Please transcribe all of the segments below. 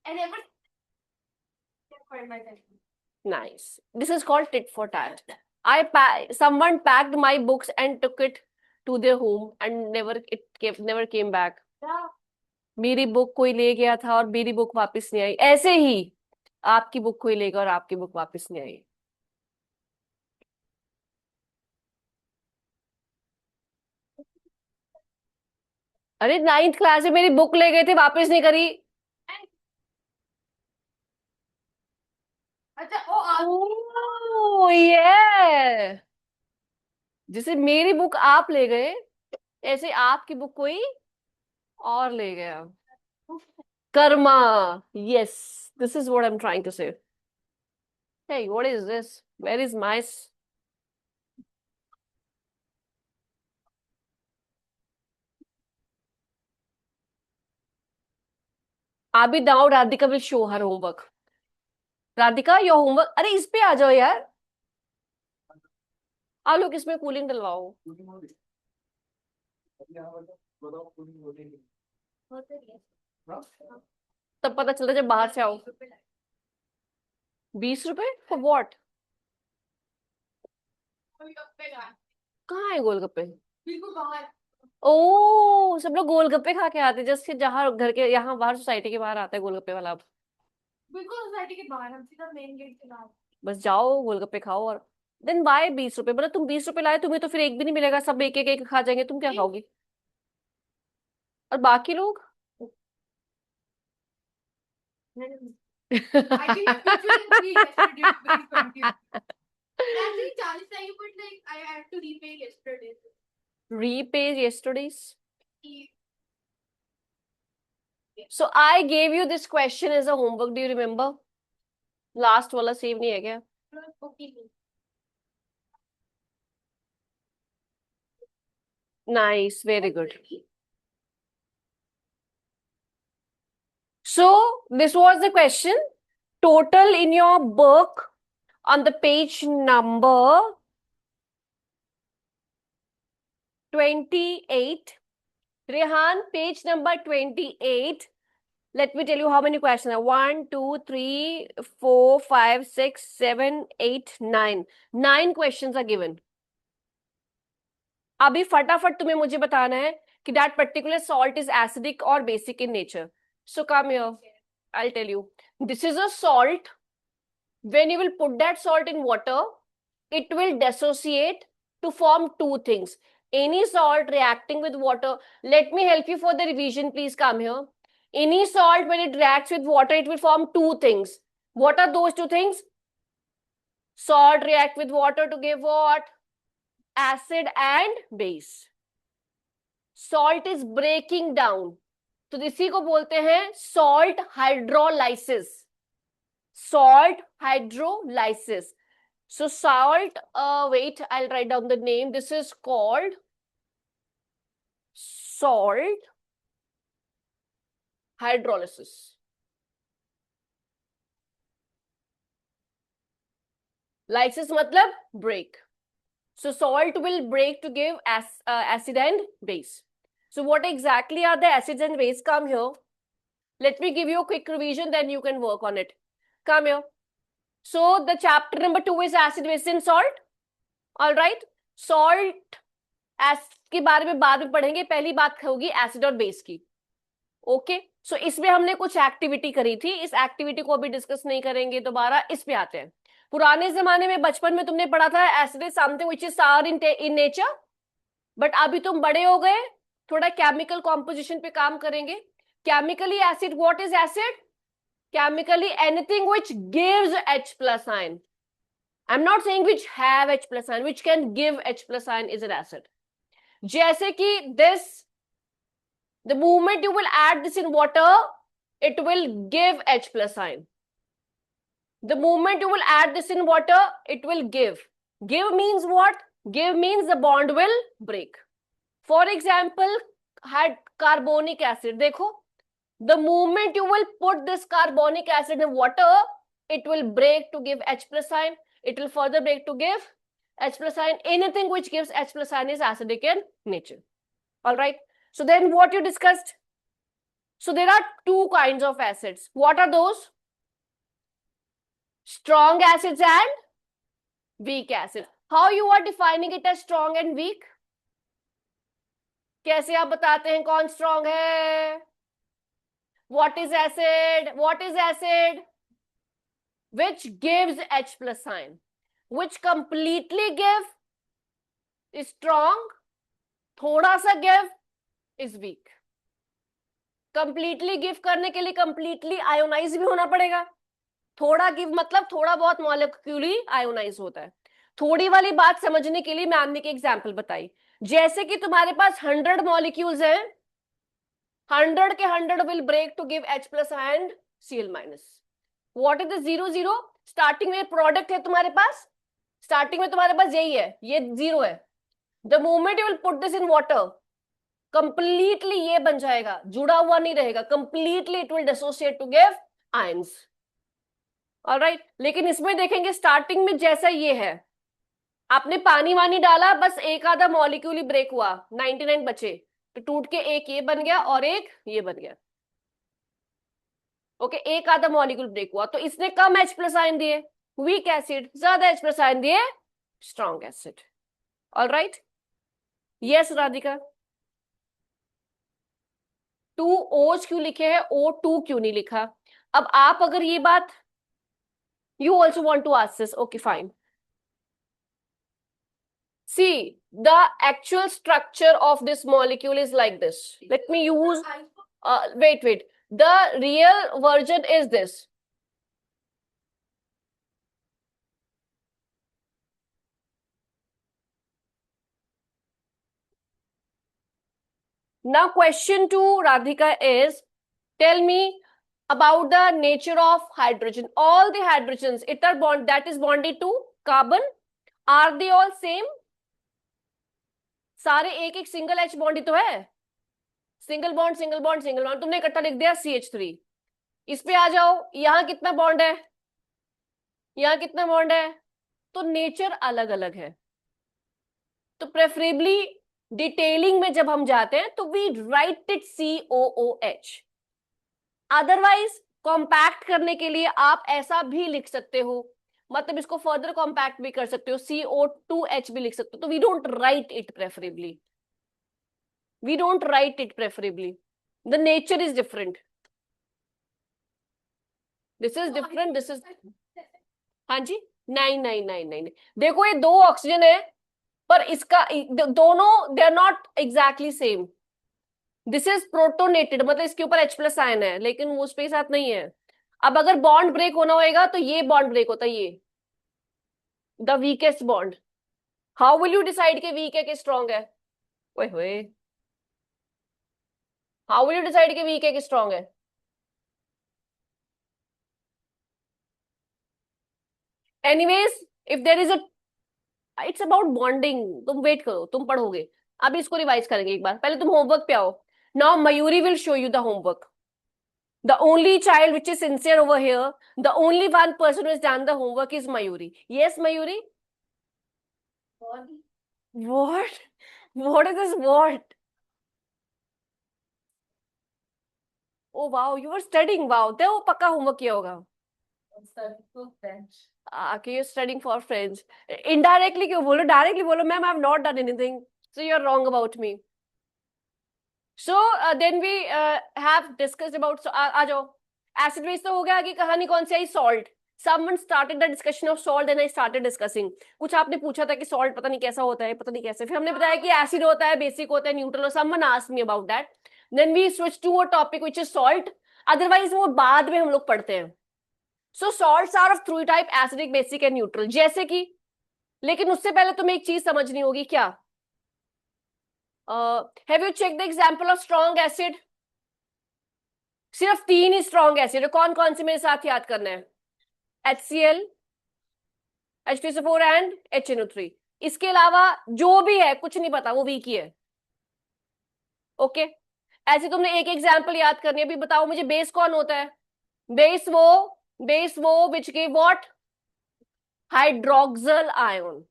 I never for my country. Nice. This is called tit for tat. Someone packed my books and took it to their home and never came back. Yeah. मेरी book कोई ले गया था और मेरी book वापस नहीं आई, ऐसे ही आपकी बुक कोई लेगा और आपकी बुक वापस नहीं आई. अरे 9th क्लास में मेरी बुक ले गए थे, वापस नहीं करी. अच्छा ओ आप ओह ये, जैसे मेरी बुक आप ले गए, ऐसे आपकी बुक कोई और ले गया. Karma. Yes, this is what I'm trying to say. Hey, what is this? Where is my Abhi now Radhika will show her homework. Radhika, your homework. अरे इस पे आ जाओ यार. आप लोग इसमें कूलिंग डलवाओ. तब पता चलता जब बाहर से आओ. 20 रुपए फॉर वॉट? कहाँ है गोलगप्पे? बिल्कुल बाहर. ओ सब लोग गोलगप्पे खा के आते, जैसे जहाँ घर के यहाँ बाहर सोसाइटी के बाहर आता है गोलगप्पे वाला. अब बिल्कुल सोसाइटी के बाहर, हम सीधा मेन गेट के बाहर. बस जाओ गोलगप्पे खाओ और देन बाय 20 रुपए. मतलब तुम 20 रुपए लाए, तुम्हें तो फिर एक भी नहीं मिलेगा, सब एक एक एक खा जाएंगे, तुम क्या खाओगी? और बाकी लोग Actually, yesterday very confused. Actually, 40 चाहिए, but like I had to repay yesterday. repay yesterday's. So I gave you this question as a homework. Do you remember? Last वाला सेव नहीं है क्या? Okay. Nice, very good. So this was the question. Total in your book on the page number 28. Rehan, page number 28. Let me tell you how many questions are. 1, 2, 3, 4, 5, 6, 7, 8, 9. 9 questions are given. अभी फटाफट तुम्हें मुझे बताना है कि that particular salt is acidic or basic in nature. So come here. I'll tell you. This is a salt. When you will put that salt in water, it will dissociate to form two things. Any salt reacting with water. Let me help you for the revision. Please come here. Any salt, when it reacts with water, it will form two things. What are those two things? Salt react with water to give what? Acid and base. Salt is breaking down. तो इसी को बोलते हैं salt hydrolysis. Salt hydrolysis. So salt, wait, I'll write down the name. This is called salt hydrolysis. Lysis matlab break. So salt will break to give acid and base. So what exactly are the acids and base? Come here. Let me give you a quick revision, then you can work on it. Come here. So the chapter number 2 is acid, base and salt. All right. Salt के बारे में बाद में पढ़ेंगे, पहली बात होगी acid और बेस की. ओके. सो इसमें हमने कुछ एक्टिविटी करी थी, इस एक्टिविटी को अभी डिस्कस नहीं करेंगे दोबारा. इस पे आते हैं. पुराने जमाने में बचपन में तुमने पढ़ा था acid is something which is सार इन नेचर, बट अभी तुम बड़े हो गए, थोड़ा केमिकल कॉम्पोजिशन पे काम करेंगे. Chemically acid, what is acid? Chemically anything which gives H plus ion. I'm not saying which have H plus ion, which can give H plus ion is an acid. जैसे कि this, the moment you will add this in water, it will give H plus ion. The moment you will add this in water, it will give. Give means what? Give means the bond will break. For example, had carbonic acid. देखो, the moment you will put this carbonic acid in water, it will break to give H plus ion. It will further break to give H plus ion. Anything which gives H plus ion is acidic in nature. All right. So then what you discussed? So there are two kinds of acids. What are those? Strong acids and weak acids. How you are defining it as strong and weak? कैसे आप बताते हैं कौन strong है? What is acid? What is acid? Which gives H plus sign. Which completely give is strong. थोड़ा सा give is weak. Completely give करने के लिए कंप्लीटली आयोनाइज भी होना पड़ेगा. थोड़ा गिव मतलब थोड़ा बहुत मॉलिक्यूलरी आयोनाइज होता है. थोड़ी वाली बात समझने के लिए मैम ने एक एग्जांपल बताई. जैसे कि तुम्हारे पास 100 मॉलिक्यूल्स हैं, 100 के 100 will break to give H plus and Cl minus. What is the 0 0? Starting में प्रोडक्ट है तुम्हारे पास, स्टार्टिंग में तुम्हारे पास यही है, ये 0 है. The moment you will put this in water, completely ये बन जाएगा, जुड़ा हुआ नहीं रहेगा, completely it will dissociate to give ions. Alright, लेकिन इसमें देखेंगे स्टार्टिंग में जैसा ये है, आपने पानी वानी डाला, बस एक आधा मॉलिक्यूल ही ब्रेक हुआ, 99 बचे, तो टूट के एक ये बन गया और एक ये बन गया. ओके, एक आधा मॉलिक्यूल ब्रेक हुआ, तो इसने कम H प्लस आयन दिए वीक एसिड, ज्यादा H प्लस आयन दिए strong acid. Alright, yes Radhika. 2 O's क्यों लिखे हैं, O2 क्यों नहीं लिखा? अब आप अगर ये बात, you also want to ask this, okay fine. See, the actual structure of this molecule is like this. Let me use, wait. The real version is this. Now question to Radhika is, tell me about the nature of hydrogen. All the hydrogens, it are bond that is bonded to carbon. Are they all same? सारे एक एक single H bond ही तो है. Single bond single bond single bond, तुमने इकट्ठा लिख दिया CH3. इस पे आ जाओ, यहां कितना बॉन्ड है, यहां कितना बॉन्ड है, तो नेचर अलग अलग है. तो प्रेफरेबली डिटेलिंग में जब हम जाते हैं तो we write it COOH. Otherwise compact करने के लिए आप ऐसा भी लिख सकते हो, मतलब इसको फर्दर कॉम्पैक्ट भी कर सकते हो, CO2H भी लिख सकते हो. तो we don't write it preferably, we don't write it preferably. The nature is different, this is different, this is. हाँ जी, नहीं. देखो ये 2 ऑक्सीजन है, पर इसका दोनों they are not exactly same. This is protonated, मतलब इसके ऊपर H प्लस आयन है, लेकिन वो उसके साथ नहीं है. अब अगर बॉन्ड ब्रेक होना होगा तो ये बॉन्ड ब्रेक होता है, ये the weakest bond. How will you decide कि वीक है कि स्ट्रॉन्ग है? ओए होए, हाउ विल यू डिसाइड कि वीक है कि स्ट्रॉन्ग है? Anyways, if there is a, it's about bonding. तुम वेट करो, तुम पढ़ोगे. अब इसको रिवाइज करेंगे एक बार, पहले तुम होमवर्क पे आओ. Now Mayuri will show you the homework. The only child which is sincere over here, the only one person who has done the homework is Mayuri. Yes, Mayuri? What? What is this what? Oh wow, you were studying. Wow, तो वो पक्का homework किया होगा. Okay, you're studying for French. Indirectly क्यों बोलो, directly बोलो, ma'am, I have not done anything. So you're wrong about me. So then we have discussed about, so आ जाओ, acid base तो हो गया. आगे कहानी कौन सी आई? Salt. Someone started the discussion of salt, then I started discussing. कुछ आपने पूछा था कि salt पता नहीं कैसा होता है, पता नहीं कैसे, फिर हमने बताया कि acid होता है, basic होता है, neutral. और someone asked me about that. Then we switched to a topic which is salt. Otherwise वो बाद में हम लोग पढ़ते हैं. So salts are of three type: acidic, basic and neutral. जैसे कि, लेकिन उससे पहले तुम्हें एक चीज समझनी होगी. क्या? Have you checked the example of strong acid? सिर्फ 3 ही स्ट्रॉन्ग एसिड है. कौन कौन से मेरे साथ याद करना है? HCl, H2SO4 and HNO3. इसके अलावा जो भी है कुछ नहीं पता, वो वीक ही है. ओके, ऐसे तुमने एक एग्जाम्पल याद करनी है. अभी बताओ मुझे, बेस कौन होता है? बेस वो which give what? Hydroxyl ion.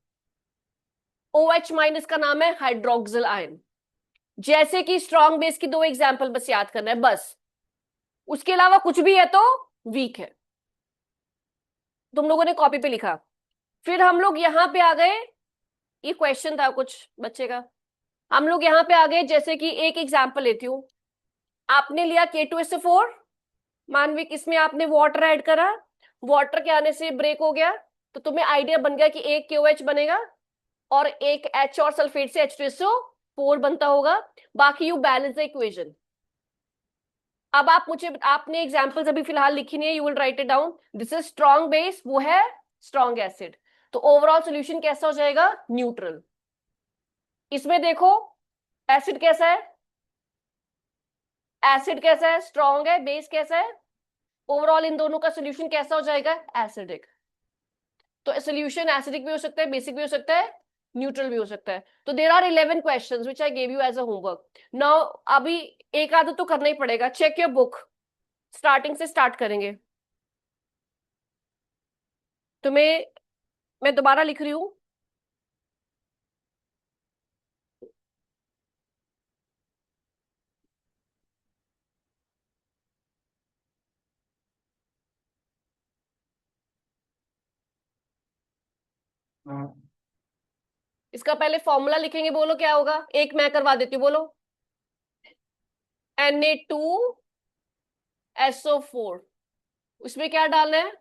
OH minus का नाम है हाइड्रोक्सिल आयन. जैसे कि स्ट्रॉन्ग बेस की 2 एग्जाम्पल बस याद करना है, बस. उसके अलावा कुछ भी है तो वीक है। तुम लोगों ने कॉपी पे लिखा। फिर हम लोग यहाँ पे आ गए, ये क्वेश्चन था कुछ बच्चे का। हम लोग यहाँ पे आ गए, जैसे कि एक एग्जांपल लेती हूँ। आपने लिया K2SO4, मानविक, इसमें आपने वाटर ऐड करा, वाटर के आने से ब्रेक हो गया, तो तुम्हें आइडिया बन गया कि एक KOH बनेगा और एक H और सल्फेट से H2SO4 बनता होगा। बाकी यू बैलेंस द इक्वेशन। अब आप मुझे, आपने एग्जांपल्स अभी फिलहाल लिखी नहीं है, you will write it down. This is strong base, वो है स्ट्रॉन्ग एसिड, तो ओवरऑल सोल्यूशन कैसा हो जाएगा? न्यूट्रल। इसमें देखो एसिड कैसा है, एसिड कैसा है? स्ट्रॉन्ग है। बेस कैसा है? ओवरऑल इन दोनों का सोल्यूशन कैसा हो जाएगा? एसिडिक। तो सोल्यूशन एसिडिक भी हो सकता है, बेसिक भी हो सकता है, न्यूट्रल भी हो सकता है। तो there are 11 questions which I gave you as a homework. Now अभी एक आधा तो करना ही पड़ेगा। चेक योर बुक, स्टार्टिंग से स्टार्ट करेंगे। तुम्हें मैं दोबारा लिख रही हूँ। इसका पहले फॉर्मूला लिखेंगे, बोलो क्या होगा? एक मैं करवा देती हूँ, बोलो। Na2SO4, उसमें क्या डालना है?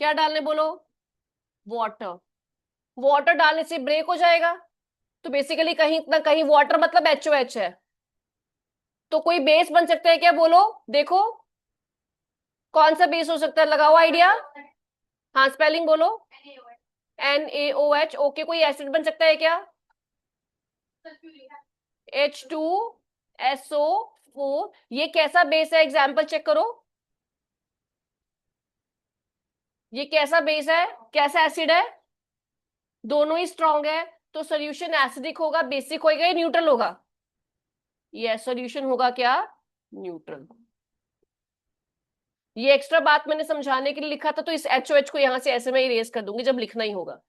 क्या डालने, बोलो? वाटर। वाटर डालने से ब्रेक हो जाएगा, तो बेसिकली कहीं ना कहीं वाटर मतलब HOH है। तो कोई बेस बन सकता है क्या, बोलो? देखो कौन सा बेस हो सकता है, लगाओ आइडिया। हाँ, स्पेलिंग बोलो। NaOH। ओके, कोई एसिड बन सकता है क्या? H2SO4। ये कैसा बेस है? एग्जाम्पल चेक करो, ये कैसा बेस है, कैसा एसिड है? दोनों ही स्ट्रॉन्ग है, तो सोल्यूशन एसिडिक होगा, बेसिक होगा या न्यूट्रल होगा? ये सोल्यूशन होगा क्या? न्यूट्रल। ये एक्स्ट्रा बात मैंने समझाने के लिए लिखा था, तो इस HOH को यहां से ऐसे में इरेज कर दूंगी जब लिखना ही होगा।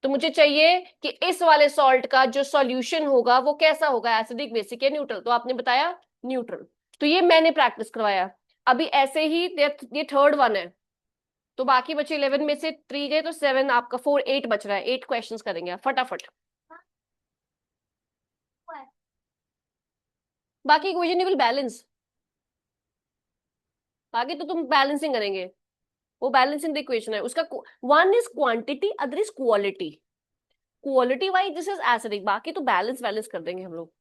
तो मुझे चाहिए कि इस वाले सॉल्ट का जो सॉल्यूशन होगा वो कैसा होगा, एसिडिक, बेसिक या न्यूट्रल। तो आपने बताया न्यूट्रल, तो ये मैंने प्रैक्टिस करवाया। अभी ऐसे ही ये थर्ड वन है, तो बाकी बचे 11 में से 3 गए, तो 7 आपका 4, 8 बच रहा है। 8 क्वेश्चंस करेंगे आप फटाफट। बाकी इक्वेशन यू विल बैलेंस, बाकी तो तुम बैलेंसिंग करेंगे। वो बैलेंसिंग द इक्वेशन है उसका। One is quantity, other is quality. Quality wise this is acidic, बाकी तो बैलेंस बैलेंस कर देंगे हम लोग।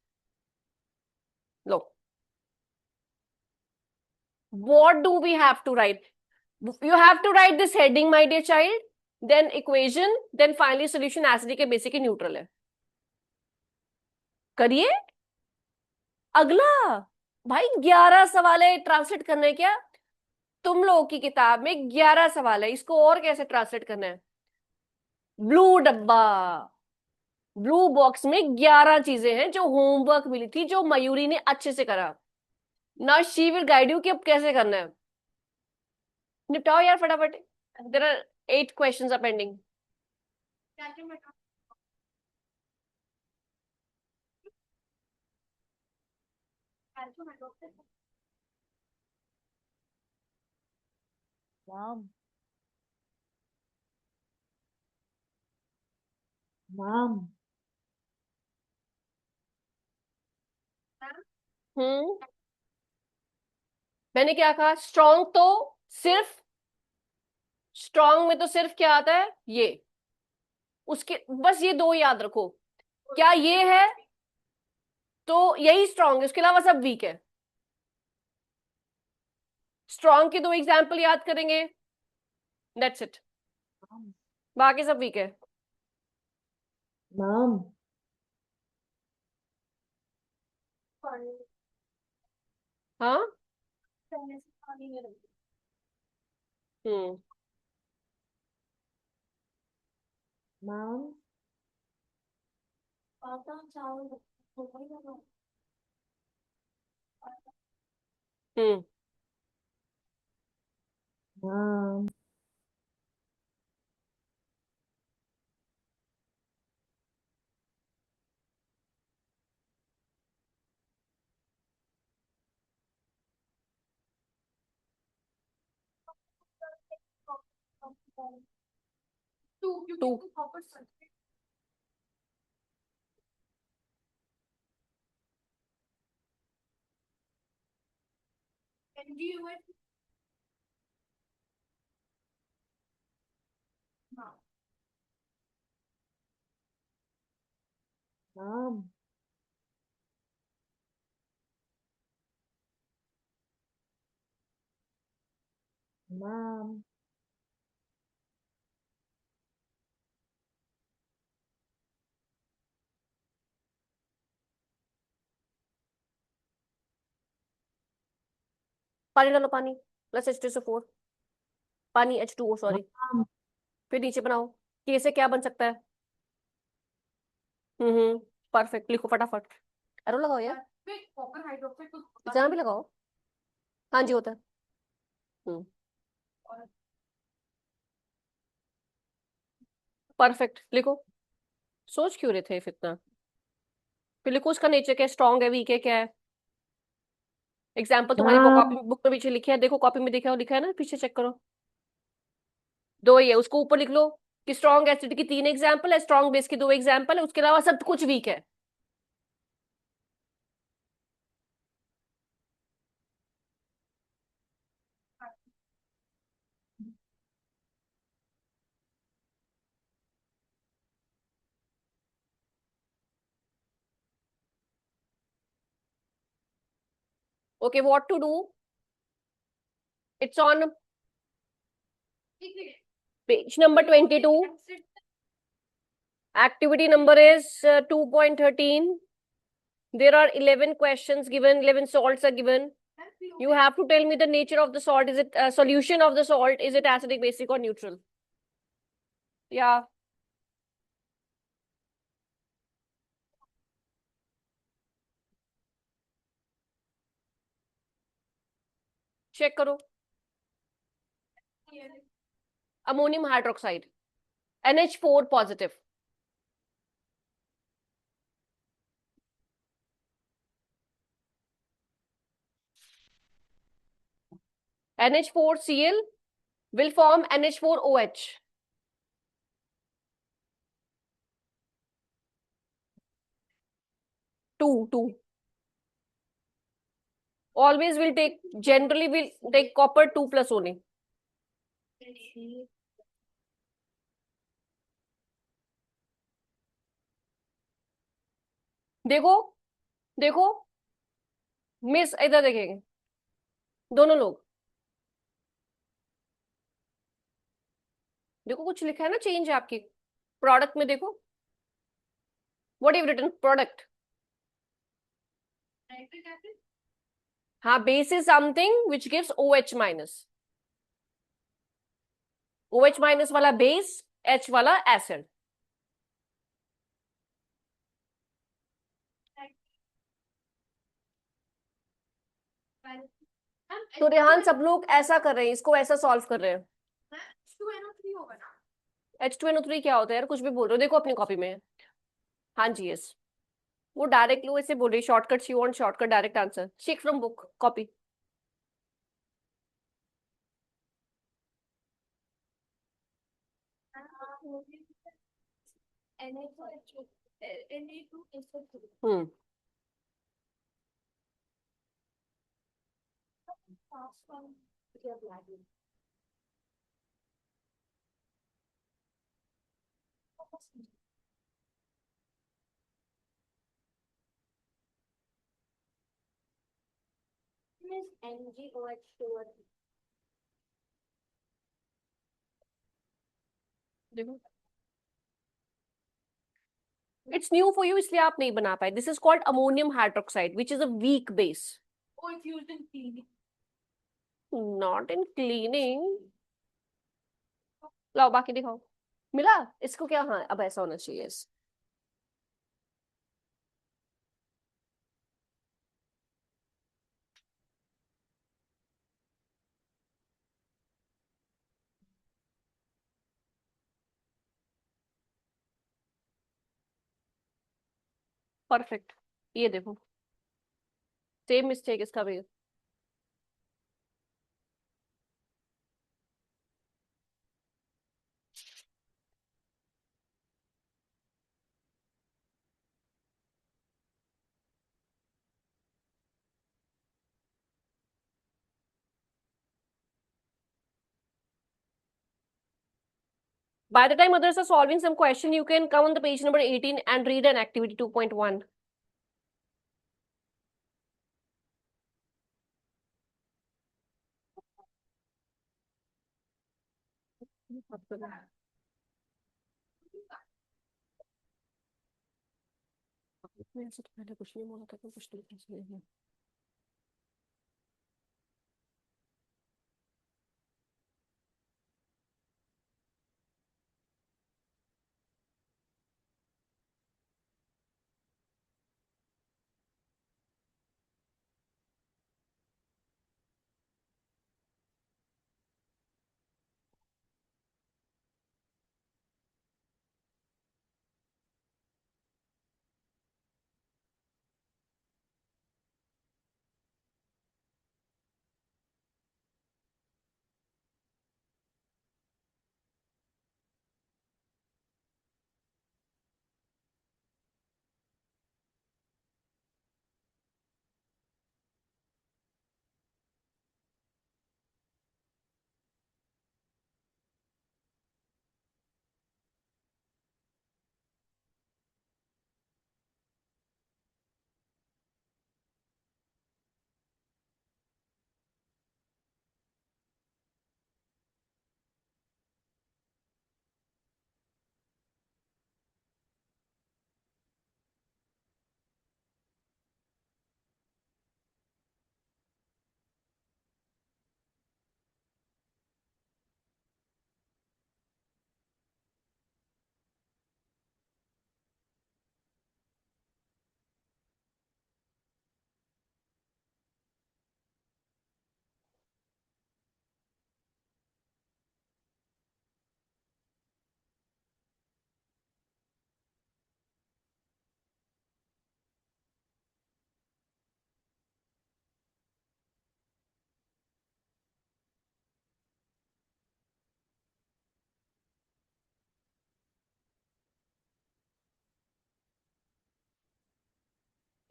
लो, what do we have to write? You have to write this heading, my dear child, then equation, then finally solution acidic है, basic है, neutral है। करिए अगला। भाई 11 सवाल है, ट्रांसलेट करना है क्या? तुम लोगों की किताब में 11 सवाल है, इसको और कैसे ट्रांसलेट करना है? ब्लू डब्बा, ब्लू बॉक्स में 11 चीजें हैं जो होमवर्क मिली थी, जो मयूरी ने अच्छे से करा। Now she will guide you कि अब कैसे करना है। निपटाओ यार फटाफट, there are 8 questions are pending. Mom, mom, हम्म, मैंने क्या कहा? स्ट्रॉन्ग तो सिर्फ, स्ट्रॉन्ग में तो सिर्फ क्या आता है? ये, उसके बस ये दो याद रखो। क्या ये है? तो यही स्ट्रॉन्ग है, उसके अलावा सब वीक है। स्ट्रॉन्ग के दो एग्जाम्पल याद करेंगे, दैट्स इट, mom, बाकी सब वीक है। mom, हाँ। हम्म। mom, हम्म। mom, Two, क्योंकि Two. two copper sulfate. NaOH. हाँ. Mom. Mom. पानी डालो, पानी प्लस H2SO4, पानी H2O, सॉरी. Mom. फिर नीचे बनाओ. के से क्या बन सकता है? परफेक्ट. लिखो फटाफट. एरो लगाओ यार. फिर कॉपर हाइड्रोक्साइड कुछ होता जहाँ नहीं भी है. लगाओ. हाँ जी, होता है. हम्म और परफेक्ट. लिखो. सोच क्यों रहे थे फिर इतना? फिर लिखो उसका नेचर क्या है, स्ट्रॉन्ग है, वीक है, क्या है. एग्जाम्पल तुम्हारी Mom. कॉपी बुक में पीछे लिखे हैं, देखो कॉपी में देखा लिखा है ना, पीछे चेक करो. दो ही है, उसको ऊपर लिख लो कि स्ट्रॉन्ग एसिड की 3 एग्जाम्पल है, स्ट्रॉन्ग बेस की 2 एग्जाम्पल है, उसके अलावा सब कुछ वीक है. Okay, what to do? It's on page number 22. Activity number is 2.13. There are 11 questions given, 11 salts are given. You have to tell me the nature of the salt. Is it solution of the salt? Is it acidic, basic, or neutral? Yeah. Check करो. Ammonium hydroxide. NH4 positive. NH4Cl will form NH4OH. 2. Always will take, generally will take copper 2 plus only. देखो, देखो, miss इधर देखेंगे दोनों लोग. देखो कुछ लिखा है ना, चेंज है आपकी प्रोडक्ट में. देखो what you written product. Nitric acid. हाँ, base is something which gives OH minus. OH minus वाला बेस, H वाला एसिड. तो रेहान सब लोग ऐसा कर रहे हैं, इसको ऐसा सॉल्व कर रहे हैं. H2NO3 होगा ना. H2NO3 क्या होता है यार, कुछ भी बोल रहे हो. देखो अपनी कॉपी में. हाँ जी, यस. वो डायरेक्ट लो ऐसे बोल रही, shortcut you want, shortcut direct answer. Check from book copy. Hmm देखो, इट्स न्यू फॉर यू, इसलिए आप नहीं बना पाए. This is called ammonium hydroxide which is a weak base. Oh, it's used in cleaning. Not in cleaning. लाओ बाकी दिखाओ. मिला इसको क्या? हाँ, अब ऐसा होना चाहिए. परफेक्ट. ये देखो, सेम मिस्टेक इसका भी. By the time others are solving some question, you can come on the page number 18 and read an activity 2.1. ऐसे तो पहले कुछ नहीं बोला था, कुछ नहीं।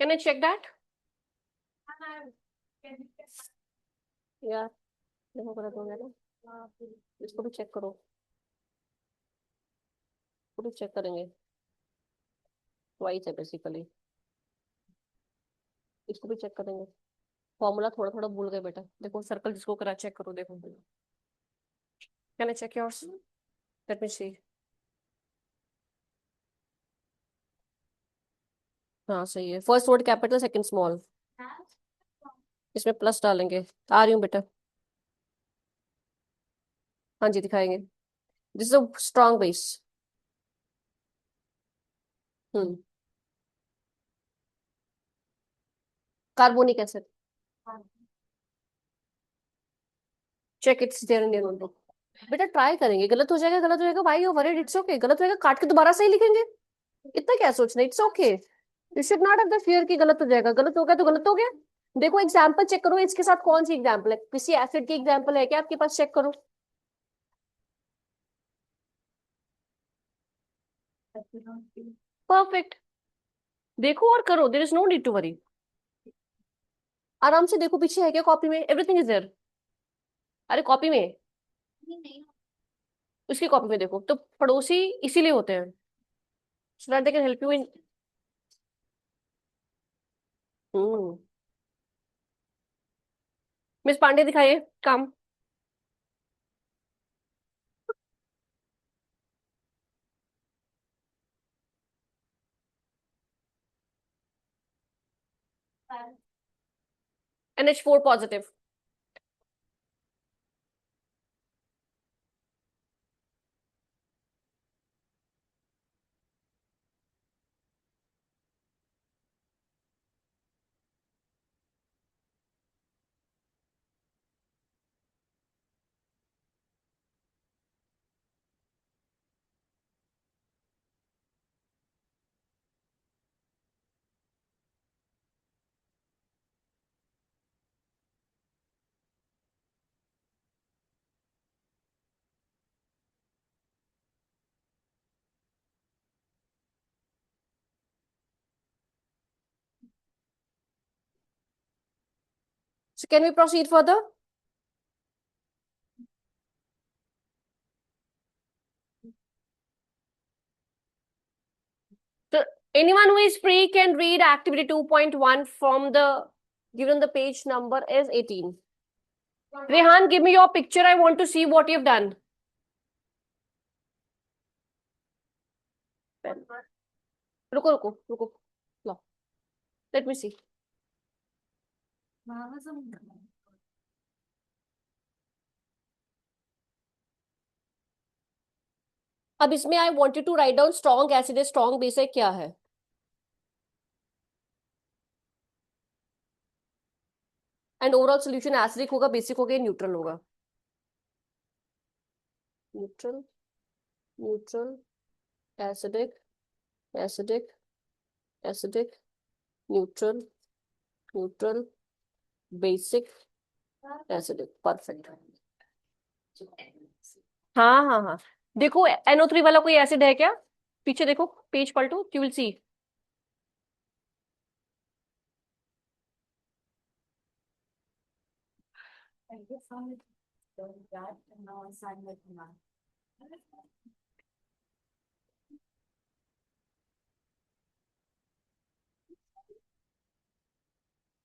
Can I check that? यार देखो गलत हो गया ना, इसको भी चेक करो, पूरी चेक करेंगे, ट्वाइस है बेसिकली, इसको भी चेक करेंगे। फॉर्मूला थोड़ा थोड़ा भूल गए बेटा, देखो सर्कल जिसको करा चेक करो, देखो can I check yours, let me see. हाँ सही है, first word capital second small, इसमें प्लस डालेंगे, आ रही हूँ बेटा। हाँ जी दिखाएंगे, this is a strong base. Hmm, carbonic acid, check it's there in your notebook. बेटा ट्राई करेंगे, गलत हो जाएगा, गलत हो जाएगा भाई, यू वरीड, इट्स ओके, गलत हो जाएगा काट के दोबारा सही लिखेंगे, इतना क्या सोचना, it's okay, you should not have the fear कि गलत हो जाएगा, गलत हो गया तो गलत हो गया। देखो एग्जाम्पल चेक करो, इसके साथ कौन सी एग्जाम्पल है, किसी एसिड की एग्जाम्पल है क्या आपके पास, चेक करो। परफेक्ट, देखो और करो, there is no need to worry, आराम से देखो पीछे है क्या कॉपी में, एवरीथिंग इज देयर, अरे कॉपी में, उसकी कॉपी में देखो, तो पड़ोसी इसीलिए होते हैं, so that they can help you in. Miss Pandey दिखाइए काम। NH4 positive, so can we proceed further. Anyone who is free can read activity 2.1 from the given the page number is 18. Rehan, give me your picture. I want to see what you've done. रुको रुको रुको. लो. Let me see. अब इसमें I wanted to write down strong acid है, strong base है, क्या है? And overall solution acidic होगा, बेसिक होगा, न्यूट्रल होगा. Neutral, neutral, acidic, acidic, acidic, neutral, neutral, basic, acidic. Perfect. हाँ हाँ हाँ. देखो NO3 वाला कोई एसिड है क्या? पीछे देखो, पेज पलटो, you will see.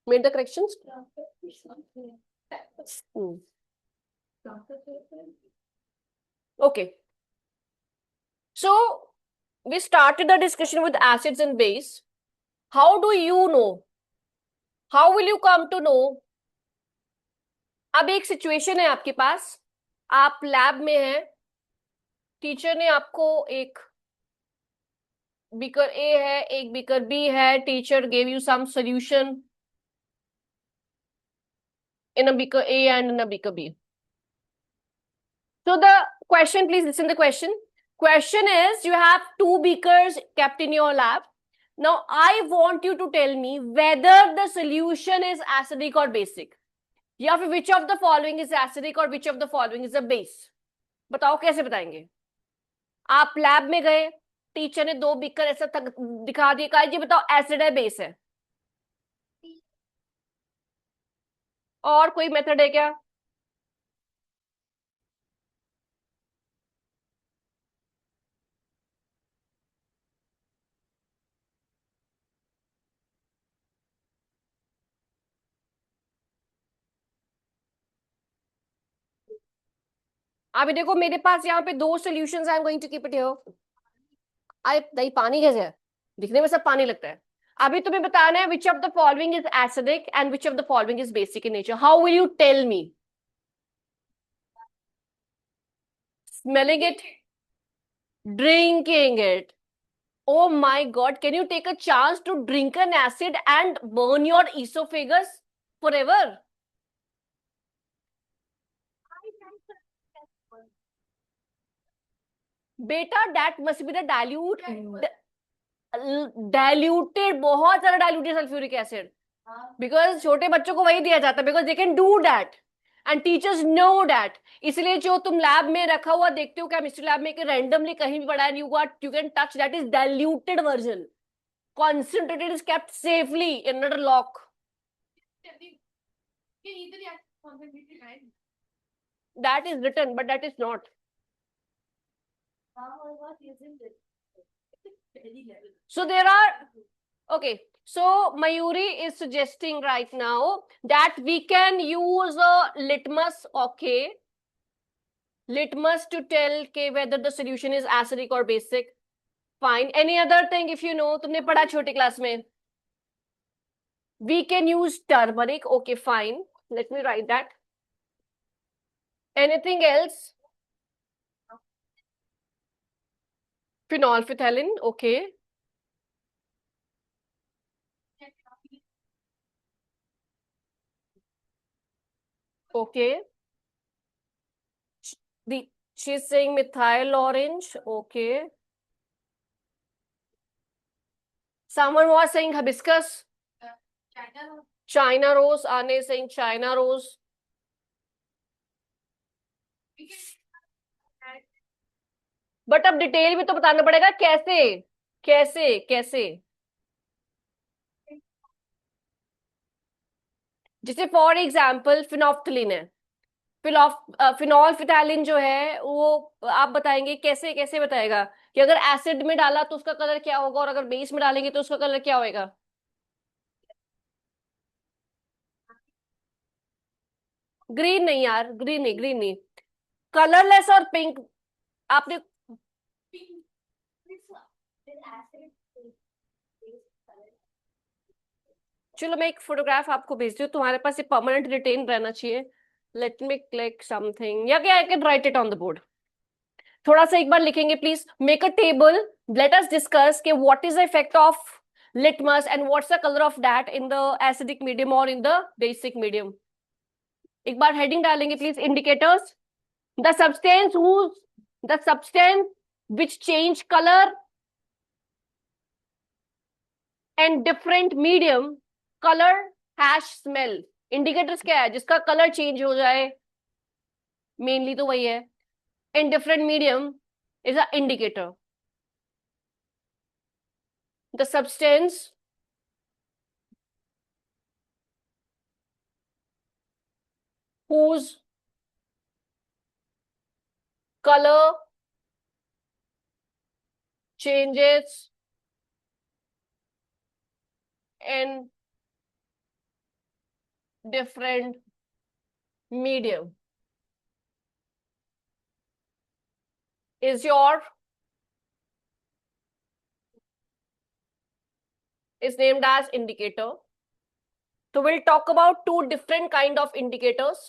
Made the corrections? Okay. So we started the discussion with acids and base. How do you know? How will you come to know? अब एक सिचुएशन है आपके पास, आप लैब में हैं, टीचर ने आपको एक बीकर ए है, एक बीकर बी है, teacher gave you some solution in a beaker A and in a beaker B. So the question, please listen the question. Question is, you have two beakers kept in your lab. Now I want you to tell me whether the solution is acidic or basic. या फिर which of the following is acidic or which of the following is a base. बताओ कैसे बताएंगे? आप lab में गए, teacher ने दो बीकर ऐसा दिखा दिया, कहा जी बताओ एसिड है बेस है. और कोई मेथड है क्या? अभी देखो मेरे पास यहाँ पे दो solutions, I am going to keep it here. I नहीं, पानी कैसे है? दिखने में सब पानी लगता है. अभी तुम्हें बताना है which of the following is acidic and which of the following is basic in nature. How will you tell me? Smelling it, drinking it. Oh my God, can you take a chance to drink an acid and burn your esophagus forever? Beta, that must be the diluted, बहुत सारा diluted sulfuric acid. Because छोटे बच्चों को वही दिया जाता है, because they can do that and teachers know that. इसलिए जो तुम लैब में रखा हुआ देखते हो केमिस्ट्री लैब में कि randomly कहीं भी पड़ा है, you can touch, that is diluted version. Concentrated is kept safely in a lock. That is written, but that is not. So there are, okay. So Mayuri is suggesting right now that we can use a litmus, okay, litmus to tell whether the solution is acidic or basic. Fine. Any other thing if you know, तुमने पढ़ा छोटी class में. We can use turmeric. Okay, fine. Let me write that. Anything else? Phenolphthalein. Okay. Okay. She's saying methyl orange. Okay. Someone was saying hibiscus. China rose. Ane is saying China rose. But अब detail में तो बताना पड़ेगा कैसे कैसे कैसे. जैसे for example phenolphthalein है, फिनोल्फिथैलिन जो है वो आप बताएंगे कैसे, कैसे बताएगा कि अगर एसिड में डाला तो उसका कलर क्या होगा और अगर बेस में डालेंगे तो उसका कलर क्या होएगा? ग्रीन नहीं यार, ग्रीन नहीं, ग्रीन नहीं। कलरलेस और पिंक। आपने Pink. With acid base color. चलो मैं एक फोटोग्राफ आपको भेजती हूँ, तुम्हारे पास ये परमानेंट रिटेन रहना चाहिए। लेट मी क्लिक समथिंग, या क्या, I can write it on the board. थोड़ा सा एक बार लिखेंगे please. Make a table, let us discuss के what is the effect of litmus and what's the colour of that in the acidic medium और in the basic medium. एक बार heading डालेंगे please, indicators. The substance whose the substance which change color and different medium, color, hash, smell। Indicators क्या है? जिसका colour change हो जाए, mainly तो वही है। In different medium is a indicator. The substance whose color changes in different medium is named as indicator. So we'll talk about two different kind of indicators.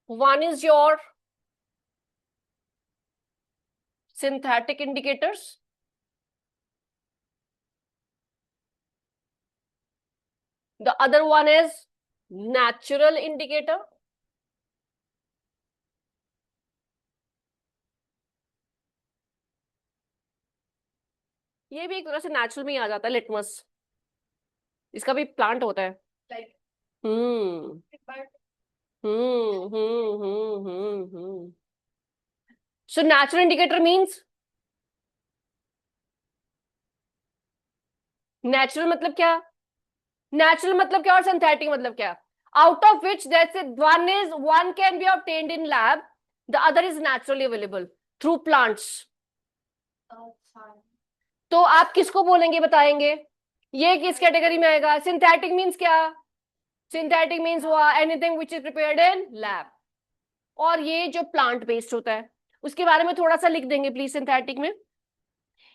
One is your synthetic indicators. The other one is natural indicator. ये भी एक तरह से natural में ही आ जाता है, litmus. इसका भी प्लांट होता है। Like, hmm but So natural indicator means, natural मतलब क्या? नेचुरल मतलब क्या और सिंथेटिक मतलब क्या? Out of which that's one can be obtained in lab, the other is naturally available through plants. fine. तो आप किसको बोलेंगे, बताएंगे? ये किस कैटेगरी में आएगा? सिंथेटिक मीन्स क्या? सिंथेटिक मीन्स हुआ anything which is prepared in lab. और ये जो प्लांट बेस्ड होता है उसके बारे में थोड़ा सा लिख देंगे प्लीज सिंथेटिक में।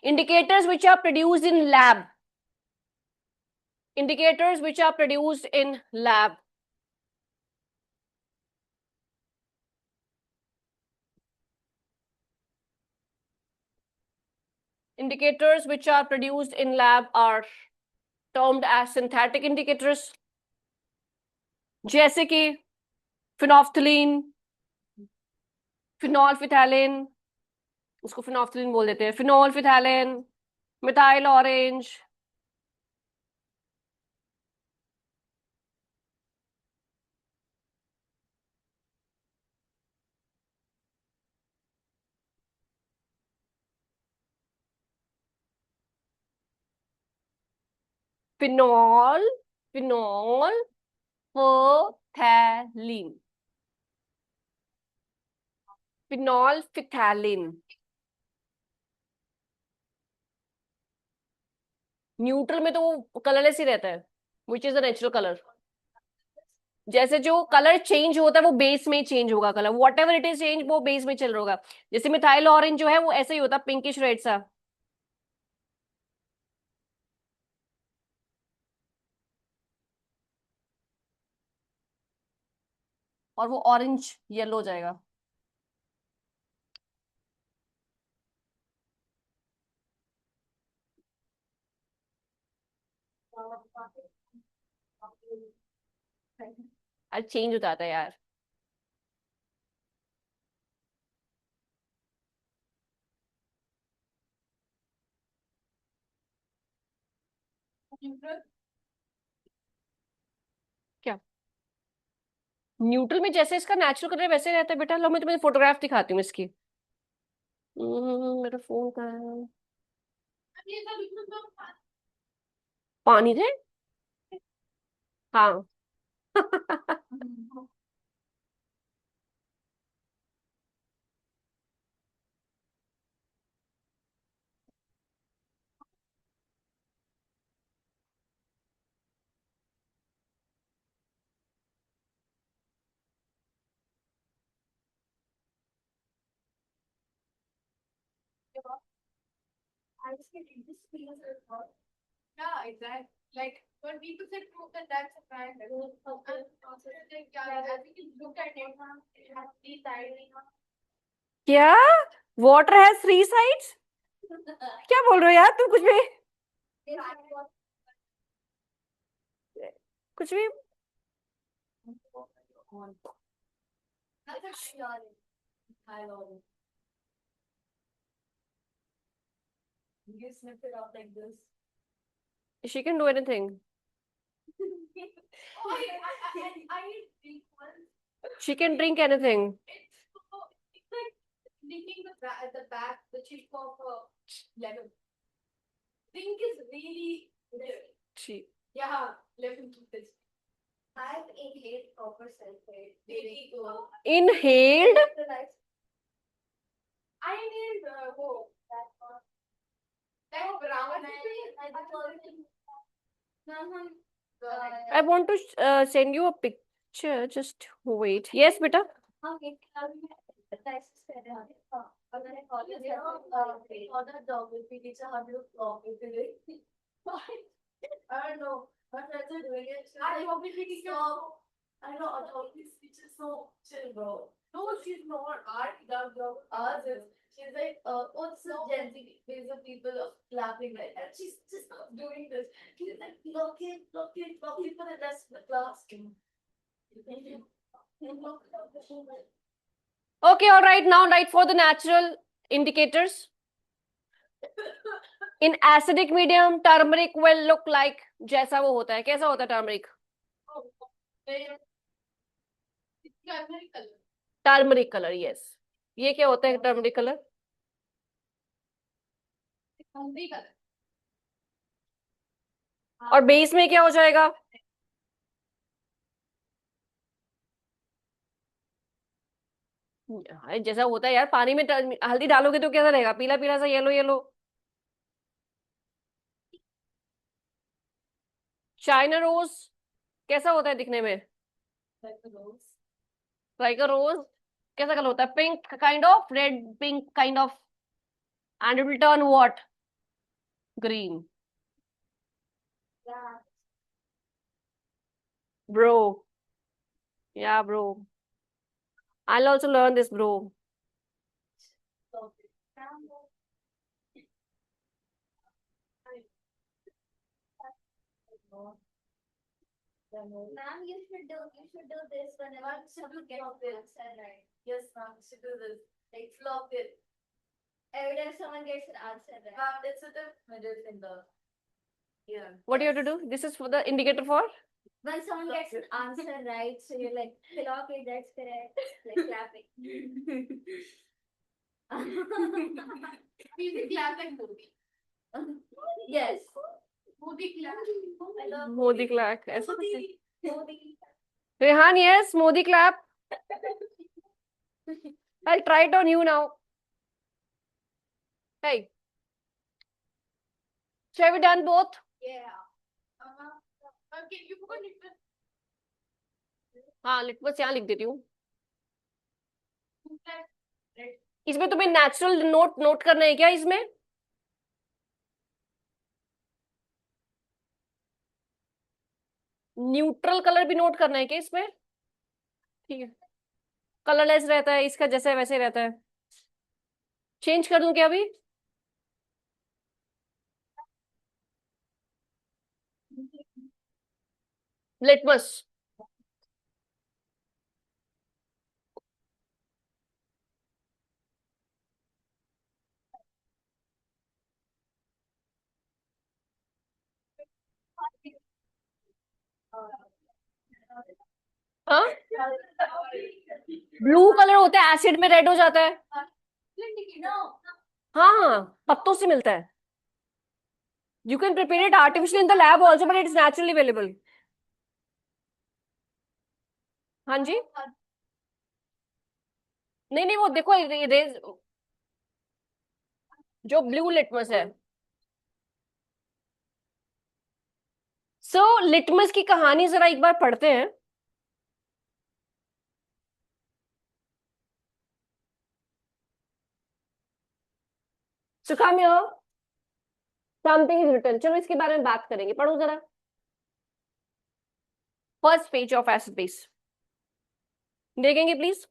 Indicators which are produced in lab, indicators which are produced in lab. Indicators which are produced in lab are termed as synthetic indicators, जैसे कि फिनोफ्थलीन, फिनोल्फिथैलिन, उसको फिनोफ्थलीन बोल देते हैं, phenolphthalein, methyl orange, phenol, phenolphthalein, phenolphthalein. Neutral में तो वो colourless ही रहता है, which is the natural colour. जैसे जो कलर चेंज होता है वो बेस में चेंज होगा, colour what ever it is change वो बेस में चल रहा होगा। जैसे मिथाइल ऑरेंज जो है वो ऐसे ही होता है, पिंकिश रेड सा। और वो ऑरेंज येलो हो जाएगा। आज चेंज हो जाता है यार। neutral. क्या न्यूट्रल में जैसे इसका नेचुरल कलर वैसे रहता है बेटा? लो मैं तुम्हें फोटोग्राफ दिखाती हूँ इसकी। मेरा फोन कहाँ है? ये सब बिल्कुल तो पानी थे, हाँ। Yeah, exactly. Like when people say proof that that's a crime, and also like yeah, I think you look at it, it has three sides. क्या वाटर हैज थ्री साइड्स? क्या बोल रहे हो यार तुम कुछ भी कुछ भी That's a You snip it up like this. she can do anything. Oh, I need drink once. She can drink anything. It's like licking the back, the chip of a lemon. Drink is really good. She Yeah, lemon juice. I've inhaled copper sulfate. Really good. inhaled. I need oh, that brown. I want to send you a picture. Just wait. Yes, beta. I don't know. My friends are doing it. I hope it is So, I know a dog is so chill, bro. No, she's not. Art does Ours is, she's like, what's the Gen Z ways of people of clapping like that? She's just not doing this. She's like, lock it for the rest of the class. Okay, all right. Now, write for the natural indicators. In acidic medium, turmeric will look like जैसा वो होता है. कैसा होता है turmeric? Turmeric color, yes. ये क्या होता है turmeric color? और बेस में क्या हो जाएगा? जैसा होता है यार, पानी में हल्दी डालोगे तो कैसा रहेगा? पीला पीला सा, येलो येलो. चाइना रोज कैसा होता है दिखने में? लाइक अ रोज. कैसा कलर होता है? Pink kind of, red pink kind of, and it will turn what? Green. Bro, yeah, bro. I'll also learn this, bro. Ma'am, you should do this whenever someone gets the answer right. Yes, ma'am, you should do this. Like flop it. Every time someone gets an answer right. Ma'am, it's with the middle finger. Yeah. What do you have to do? This is for the indicator for? When someone gets an answer right, so you're like, flop it, that's correct. Like clapping. Music clap like movie. Yes. Movie clap. I love Modi clap. ऐसा Modi. Modi. Rehan, yes, Modi clap. I'll try it on you now. Hey. Shall we done both? Yeah. Okay, you forgot it. हाँ, litmus यहाँ लिख देती हूँ. Red. इसमें तुम्हें natural note करना है क्या इसमें? न्यूट्रल कलर भी नोट करना है क्या इसमें? ठीक है. कलरलेस रहता है इसका, जैसे वैसे रहता है. चेंज कर दूं क्या अभी? लिटमस. हाँ, ब्लू कलर होता है, एसिड में रेड हो जाता है. हाँ, पत्तों से मिलता है. You can prepare it artificially in the lab also, but it's naturally available. हाँ जी. नहीं नहीं, वो देखो जो ब्लू लिटमस है. सो लिटमस की कहानी जरा एक बार पढ़ते हैं. So come here. Something is written. चलो इसके बारे में बात करेंगे. पढ़ो जरा. First page of acid base. देखेंगे please.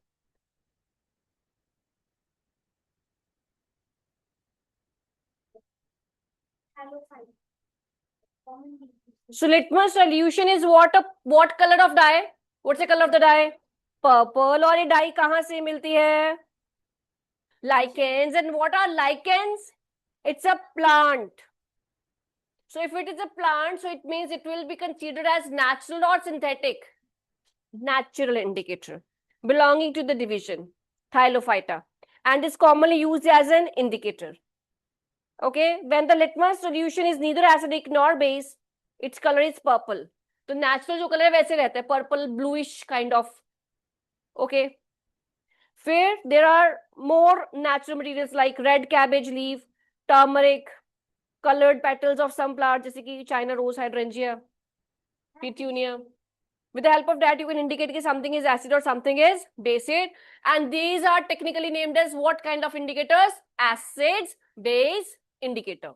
So litmus solution is what color of dye? What's the color of the dye? Purple. और ये dye कहाँ से मिलती है? Lichens. And what are lichens? It's a plant. So if it is a plant, so it means it will be considered as natural or synthetic? Natural indicator belonging to the division Thylophyta and is commonly used as an indicator. Okay, when the litmus solution is neither acidic nor base, its color is purple. तो natural जो color है वैसे रहता है, purple bluish kind of. Okay. फिर there are more natural materials like red cabbage leaf, turmeric, colored petals of some flowers जैसे कि China rose, hydrangea, petunia. With the help of that, you can indicate that something is acid or something is base. And these are technically named as what kind of indicators? Acids, base, indicator.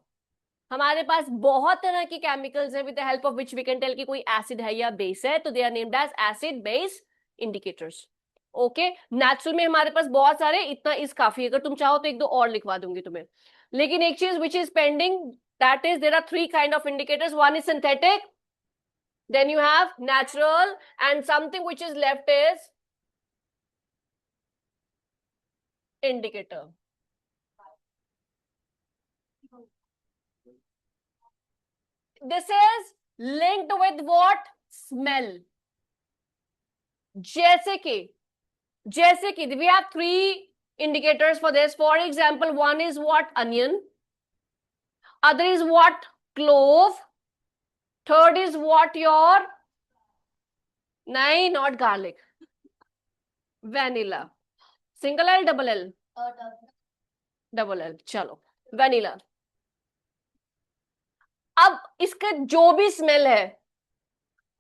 हमारे पास बहुत तरह की chemicals हैं with the help of which we can tell कि कोई acid है या base है, तो they are named as acid, base, indicators. Okay, natural में हमारे पास बहुत सारे, इतना इस काफी है. अगर तुम चाहो तो एक दो और लिखवा दूंगी तुम्हें. लेकिन एक चीज which is pending, that is there are three kind of indicators. One is synthetic, then you have natural, and something which is left is indicator. This is linked with what? Smell. जैसे कि we have three indicators for this. For example, one is what? Onion. Other is what? Clove. Third is what? Your? No, not garlic. Vanilla. Single L, double L? Double L. चलो. Vanilla. अब इसका जो भी smell है,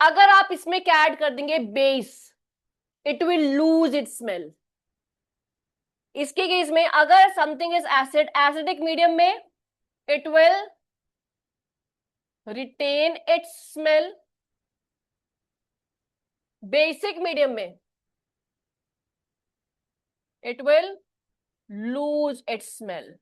अगर आप इसमें क्या ऐड कर देंगे? Base, it will lose its smell. इसके केस में अगर something is acid, acidic medium में it will retain its smell. Basic medium में it will lose its smell.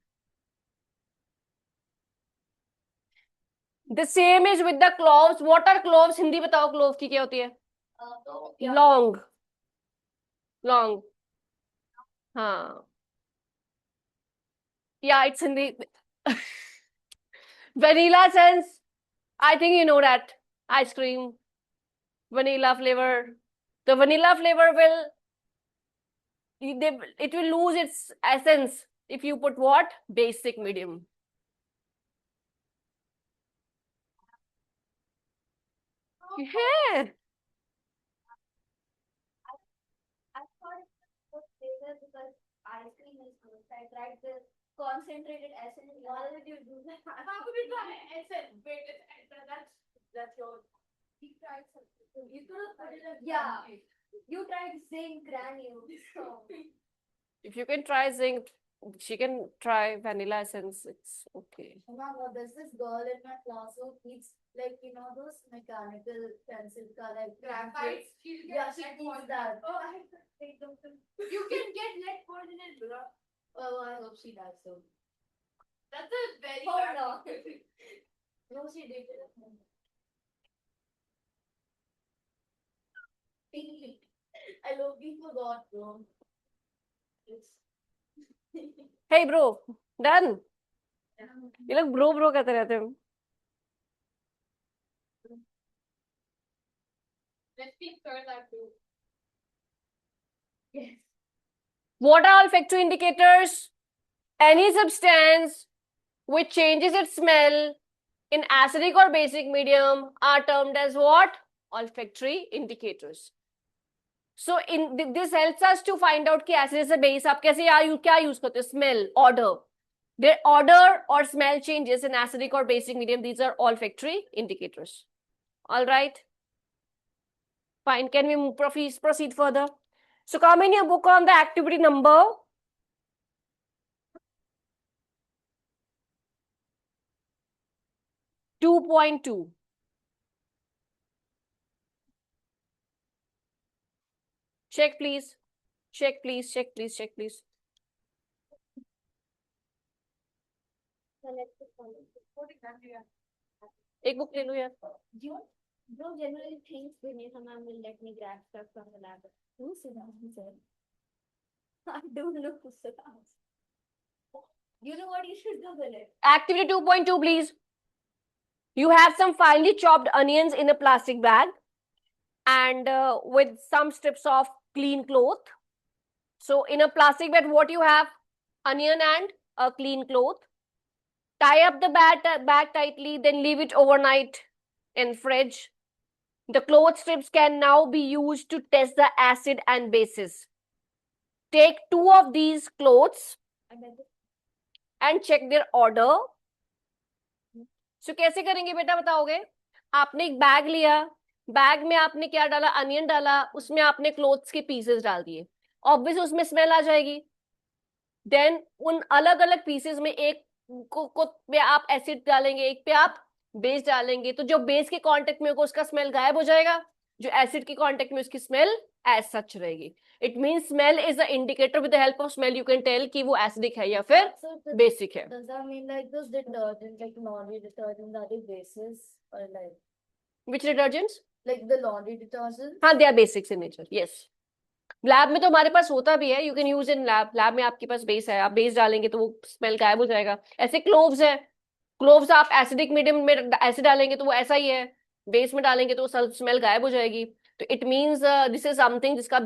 The same is with the cloves. What are cloves? Hindi बताओ, clove की क्या होती है? Long. Long. हाँ. Yeah, it's Hindi. Vanilla sense. I think you know that. Ice cream. Vanilla flavor. The vanilla flavor will, it will lose its essence if you put what? Basic medium. Yeah. I thought it was flavor because ice cream is good. I tried the concentrated essence. Why did you do that? How could you try essence? Wait, that's your. You tried something. You could have put it in. Yeah. You tried zinc granules. So. If you can try zinc, she can try vanilla essence. It's okay. Mama, there's this girl in my class who eats like those mechanical pencil color Graphite. Yeah, she eats that. Oh, you can get lead poisoning, bro. Oh, I hope she does so. That's a very Oh bad no. thing. No, she did it. I love you forgot, bro. It's Hey bro, done. ये लोग bro कहते रहते हैं. Let's keep turn that too. yes. What are olfactory indicators? Any substance which changes its smell in acidic or basic medium are termed as what? Olfactory indicators. So in this helps us to find out कि acid से base आप कैसे क्या use करते हो? Smell, odor. Their odor or smell changes in acidic or basic medium. These are olfactory indicators. All right. Fine. Can we proceed further? So come in your book on the activity number 2.2. Check please. Check please. Check please. Check please. एक book ले लो यार. Bro generally thinks Vinitha ma'am will let me grab stuff from the lab. Who Siddharth said? I don't know who Siddharth. You know what you should do with it? Activity 2.2, please. You have some finely chopped onions in a plastic bag and with some strips of clean cloth. So in a plastic bag, what you have? Onion and a clean cloth. Tie up the bag tightly, then leave it overnight in fridge. The cloth strips can now be used to test the acid and bases. Take 2 of these cloths and check their order. So कैसे करेंगे बेटा बताओगे? आपने एक bag लिया, bag में आपने क्या डाला? अनियन डाला, उसमें आपने क्लोथ्स के पीसेस डाल दिए. ऑब्वियस उसमें स्मेल आ जाएगी. देन उन अलग अलग पीसेस में एक को पे आप एसिड डालेंगे, एक पे आप बेस डालेंगे, तो जो बेस के कांटेक्ट में होगा उसका स्मेल गायब हो जाएगा, जो एसिड के कांटेक्ट में उसकी स्मेल एज सच रहेगी. It means smell is a indicator. With the help of smell you can tell कि वो एसिडिक है या फिर बेसिक है. Does that mean like those detergents, like laundry detergents, are they bases or like Which detergents? like the laundry detergents? हाँ, they are basics in nature. Yes. Lab में तो हमारे पास होता भी है. You can use in lab. Lab में आपके पास base है, आप बेस डालेंगे तो वो स्मेल गायब हो जाएगा. ऐसे क्लोव्स है, क्लोव्स आप एसिडिक मीडियम में एसिड डालेंगे तो वो ऐसा ही है, बेस में डालेंगे तो स्मेल गायब हो जाएगी. तो it means this is something जिसका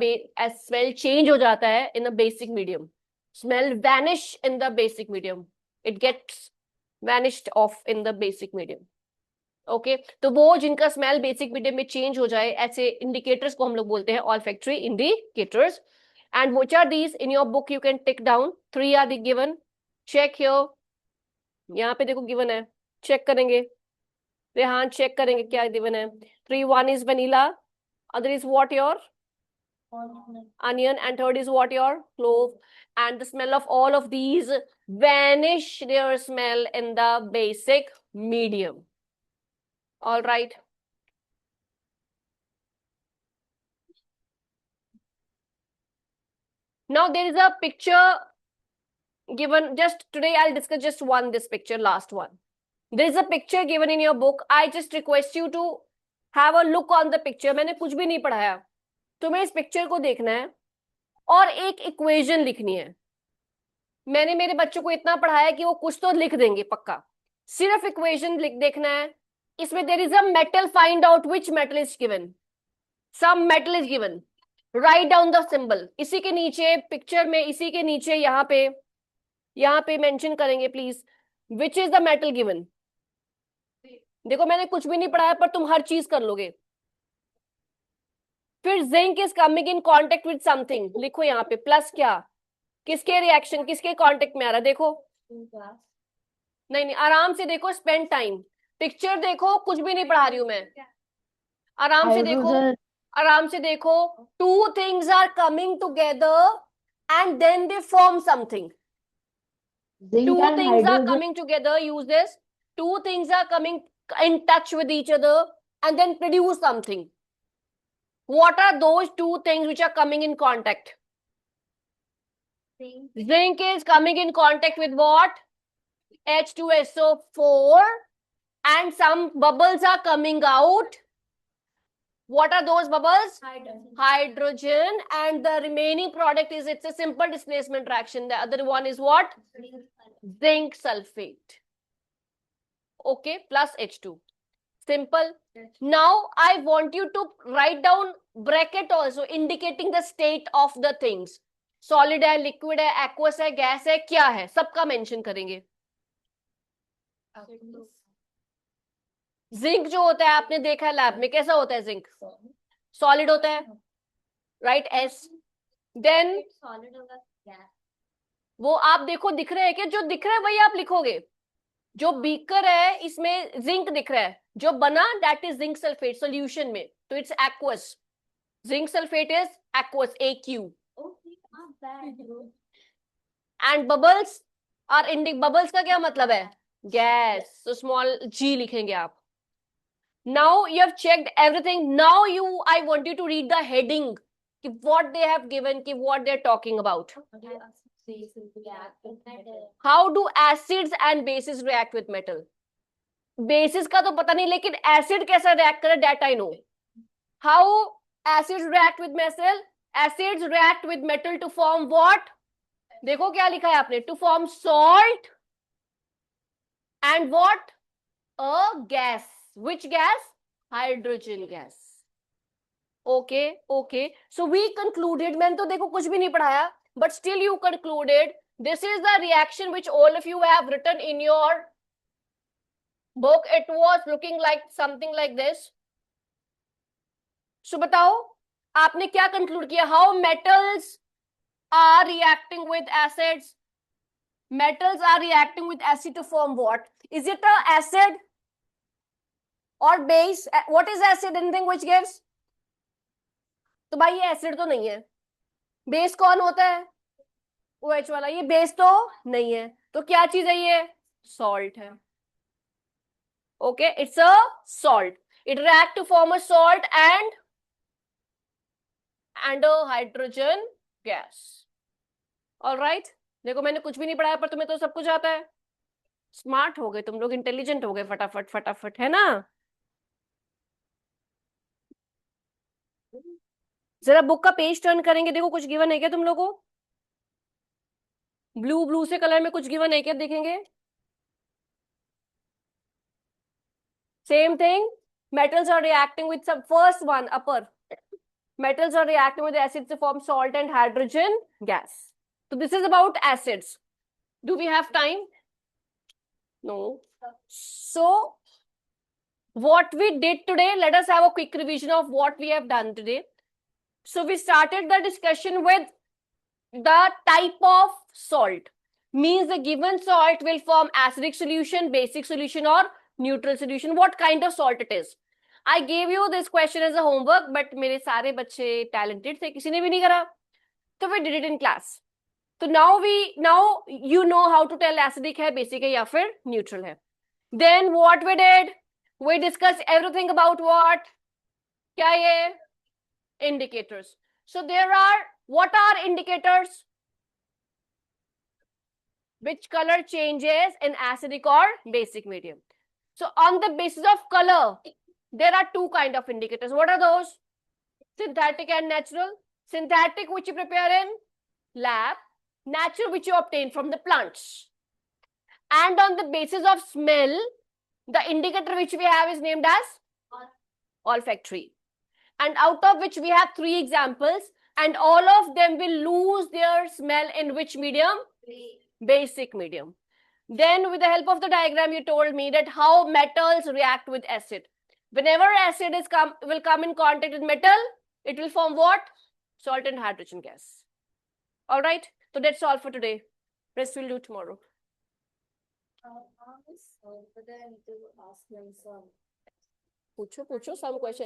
स्मेल चेंज हो जाता है in a basic medium. Smell vanish in the basic medium. It gets vanished off in the basic medium. Okay, तो वो जिनका स्मेल बेसिक मीडियम में चेंज हो जाए, ऐसे इंडिकेटर्स को हम लोग बोलते हैं olfactory indicators. And which are these? In your book you can tick down. 3 are the given. Check here. यहाँ पे देखो गिवन है, चेक करेंगे. रेहान चेक करेंगे क्या गिवन है. 3. 1 is vanilla, other is what? Your onion, and 3rd is what? Your clove. And the smell of all of these vanish their smell in the basic medium. All right. Now there is a picture given. Just today I'll discuss just this picture, last one. There is a picture given in your book. I just request you to have a look on the picture. मैंने कुछ भी नहीं पढ़ाया, तुम्हें इस picture को देखना है और एक इक्वेशन लिखनी है. मैंने मेरे बच्चों को इतना पढ़ाया कि वो कुछ तो लिख देंगे पक्का. सिर्फ इक्वेशन देखना है. इसमें there is a metal. Find out which metal is given. Some metal is given. Write down the symbol. इसी के नीचे पिक्चर में, इसी के नीचे यहाँ पे मेंशन करेंगे please. Which is the metal given. देखो मैंने कुछ भी नहीं पढ़ाया पर तुम हर चीज कर लोगे. फिर zinc is coming in contact with something. लिखो यहाँ पे प्लस. क्या, किसके रिएक्शन, किसके कांटेक्ट में आ रहा है? देखो. नहीं, आराम से देखो. Spend time. पिक्चर देखो, कुछ भी नहीं पढ़ा रही हूं मैं. आराम से देखो, आराम से देखो. 2 things are coming together and then they form something. 2 things are coming together. Use this. 2 things are coming in touch with each other and then produce something. What are those 2 things which are coming in contact? Zinc is coming in contact with what? H2SO4, and some bubbles are coming out. What are those bubbles? Hydrogen. And the remaining product is, it's a simple displacement reaction. The other one is what? Zinc sulfate. Okay, plus H2. Simple. Now I want you to write down bracket also indicating the state of the things. Solid है, liquid है, aqueous है, gas है, क्या है, सबका mention करेंगे. Zinc जो होता है आपने देखा है लैब में, कैसा होता है जिंक? सॉलिड होता है, राइट? एस. देन वो आप देखो दिख रहे हैं कि जो दिख रहा है वही आप लिखोगे. जो बीकर है इसमें जिंक दिख रहा है, जो बना that is zinc sulphate solution में, तो it's aqueous. Zinc sulphate is aqueous, AQ. And bubbles are इंडिक. बबल्स का क्या मतलब है? gas. So small g लिखेंगे आप. Now you have checked everything. Now I want you to read the heading. कि what they have given, कि what they are talking about. How do acids and bases react with metal? Bases का तो पता नहीं, लेकिन acid कैसा react करे, that I know. How acids react with metal? Acids react with metal to form what? देखो क्या लिखा है आपने, to form salt and what? A gas. Which gas? Hydrogen gas. Okay, okay. So we concluded, मैंने तो देखो कुछ भी नहीं पढ़ाया, but still you concluded this is the reaction which all of you have written in your book. It was looking like something like this. So बताओ आपने क्या conclude किया? How metals are reacting with acids? Metals are reacting with acid to form what? Is it a acid or base? What is acid? Anything which gives? तो भाई ये acid तो नहीं है. बेस कौन होता है? OH वाला. ये बेस तो नहीं है, तो क्या चीज है ये? सॉल्ट है. Okay, it's a salt. It react to form a salt and a hydrogen gas. Alright. देखो मैंने कुछ भी नहीं पढ़ाया, पर तुम्हें तो सब कुछ आता है. स्मार्ट हो गए तुम लोग, इंटेलिजेंट हो गए फटाफट फटाफट, है ना? जरा बुक का पेज टर्न करेंगे, देखो कुछ गिवन है क्या तुम लोगों को? ब्लू ब्लू से कलर में कुछ गिवन है क्या, देखेंगे? Same thing. Metals are reacting with some first one upper. Metals are reacting with acids to form salt and hydrogen gas. So this is about acids. Do we have time? No. So what we did today, let us have a quick revision of what we have done today. So we started the discussion with the type of salt. Means the given salt will form acidic solution, basic solution or neutral solution. What kind of salt it is? I gave you this question as a homework, but मेरे सारे बच्चे talented थे, किसी ने भी नहीं करा, तो we did it in class. So now you know how to tell acidic है, basic है या फिर neutral है. Then what we did? We discussed everything about what? क्या ये? Indicators. So what are indicators? Which color changes in acidic or basic medium. So on the basis of color, there are two kind of indicators. What are those? Synthetic and natural. Synthetic, which you prepare in lab. Natural, which you obtain from the plants. And on the basis of smell, the indicator which we have is named as olfactory. And out of which we have 3 examples, and all of them will lose their smell in which medium? Basic medium. Then with the help of the diagram, you told me that how metals react with acid. Whenever acid will come in contact with metal, it will form what? Salt and hydrogen gas. All right. So that's all for today. Rest we'll do tomorrow. पूछो some question.